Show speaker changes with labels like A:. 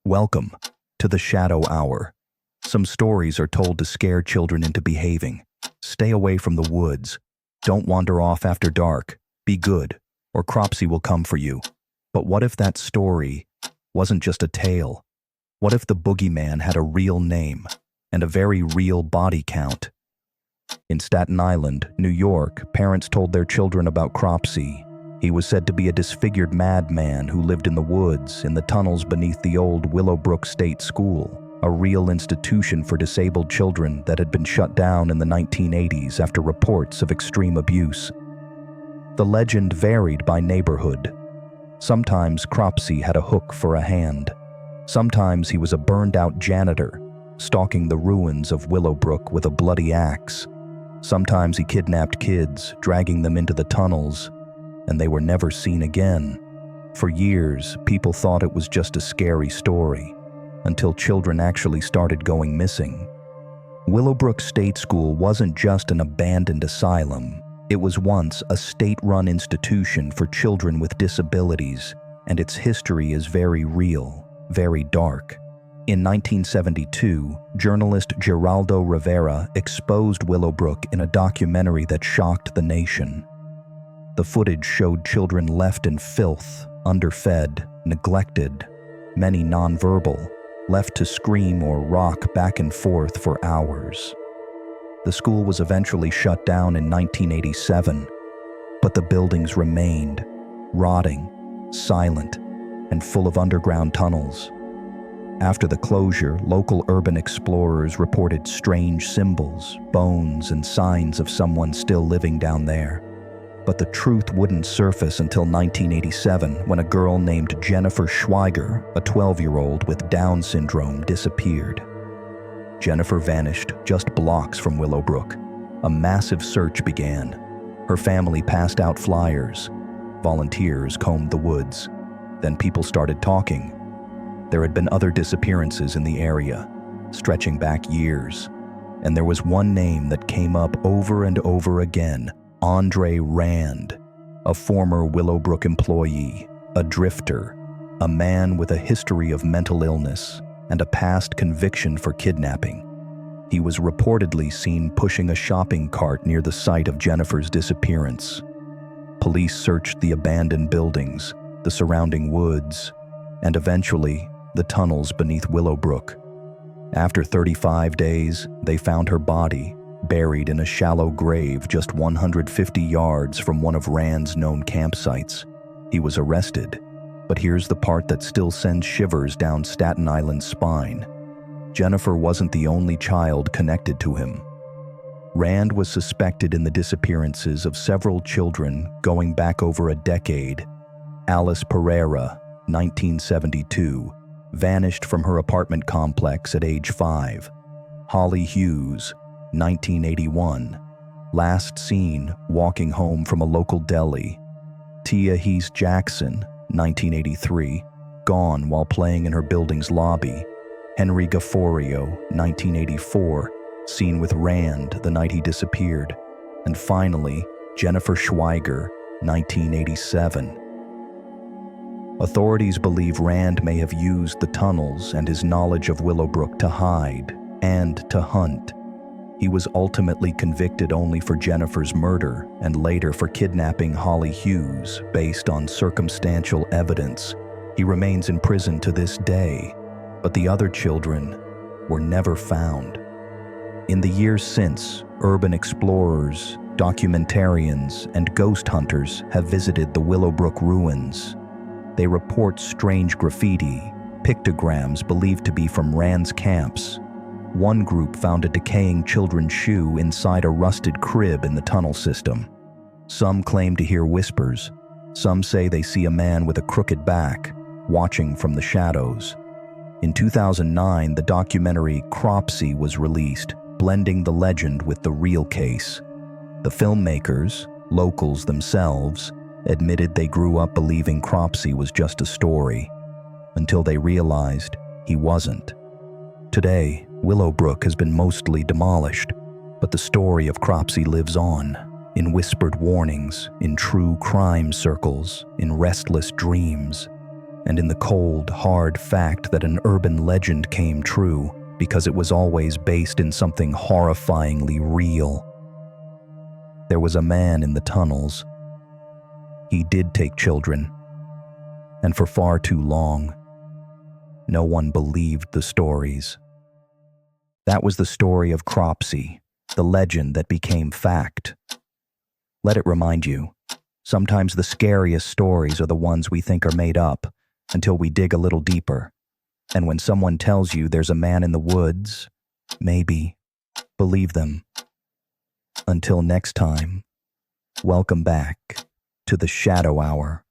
A: Welcome to the Shadow Hour. Some stories are told to scare children into behaving. Stay away from the woods. Don't wander off after dark. Be good, or Cropsey will come for you. But what if that story wasn't just a tale? What if the boogeyman had a real name and a very real body count? In Staten Island, New York, parents told their children about Cropsey. He was said to be a disfigured madman who lived in the woods, in the tunnels beneath the old Willowbrook State School, a real institution for disabled children that had been shut down in the 1980s after reports of extreme abuse. The legend varied by neighborhood. Sometimes Cropsey had a hook for a hand. Sometimes he was a burned-out janitor, stalking the ruins of Willowbrook with a bloody axe. Sometimes he kidnapped kids, dragging them into the tunnels, and they were never seen again. For years, people thought it was just a scary story, until children actually started going missing. Willowbrook State School wasn't just an abandoned asylum. It was once a state-run institution for children with disabilities, and its history is very real, very dark. In 1972, journalist Geraldo Rivera exposed Willowbrook in a documentary that shocked the nation. The footage showed children left in filth, underfed, neglected, many nonverbal, left to scream or rock back and forth for hours. The school was eventually shut down in 1987, but the buildings remained, rotting, silent, and full of underground tunnels. After the closure, local urban explorers reported strange symbols, bones, and signs of someone still living down there. But the truth wouldn't surface until 1987, when a girl named Jennifer Schweiger, a 12-year-old with Down syndrome, disappeared. Jennifer vanished just blocks from Willowbrook. A massive search began. Her family passed out flyers. Volunteers combed the woods. Then people started talking. There had been other disappearances in the area, stretching back years. And there was one name that came up over and over again: Andre Rand, a former Willowbrook employee, a drifter, a man with a history of mental illness and a past conviction for kidnapping. He was reportedly seen pushing a shopping cart near the site of Jennifer's disappearance. Police searched the abandoned buildings, the surrounding woods, and eventually the tunnels beneath Willowbrook. After 35 days, they found her body, buried in a shallow grave just 150 yards from one of Rand's known campsites. He was arrested, but here's the part that still sends shivers down Staten Island's spine. Jennifer wasn't the only child connected to him. Rand was suspected in the disappearances of several children going back over a decade. Alice Pereira, 1972, vanished from her apartment complex at age 5. Holly Hughes, 1981, last seen walking home from a local deli. Tia Heese Jackson, 1983, gone while playing in her building's lobby. Henry Gafforio, 1984, seen with Rand the night he disappeared. And finally, Jennifer Schweiger, 1987. Authorities believe Rand may have used the tunnels and his knowledge of Willowbrook to hide and to hunt. He was ultimately convicted only for Jennifer's murder and later for kidnapping Holly Hughes based on circumstantial evidence. He remains in prison to this day, but the other children were never found. In the years since, urban explorers, documentarians, and ghost hunters have visited the Willowbrook ruins. They report strange graffiti, pictograms believed to be from Rand's camps. One group found a decaying children's shoe inside a rusted crib in the tunnel system. Some claim to hear whispers. Some say they see a man with a crooked back, watching from the shadows. In 2009, the documentary Cropsey was released, blending the legend with the real case. The filmmakers, locals themselves, admitted they grew up believing Cropsey was just a story, until they realized he wasn't. Today, Willowbrook has been mostly demolished, but the story of Cropsey lives on, in whispered warnings, in true crime circles, in restless dreams, and in the cold, hard fact that an urban legend came true because it was always based in something horrifyingly real. There was a man in the tunnels. He did take children, and for far too long, no one believed the stories. That was the story of Cropsey, the legend that became fact. Let it remind you, sometimes the scariest stories are the ones we think are made up until we dig a little deeper. And when someone tells you there's a man in the woods, maybe believe them. Until next time, welcome back to the Shadow Hour.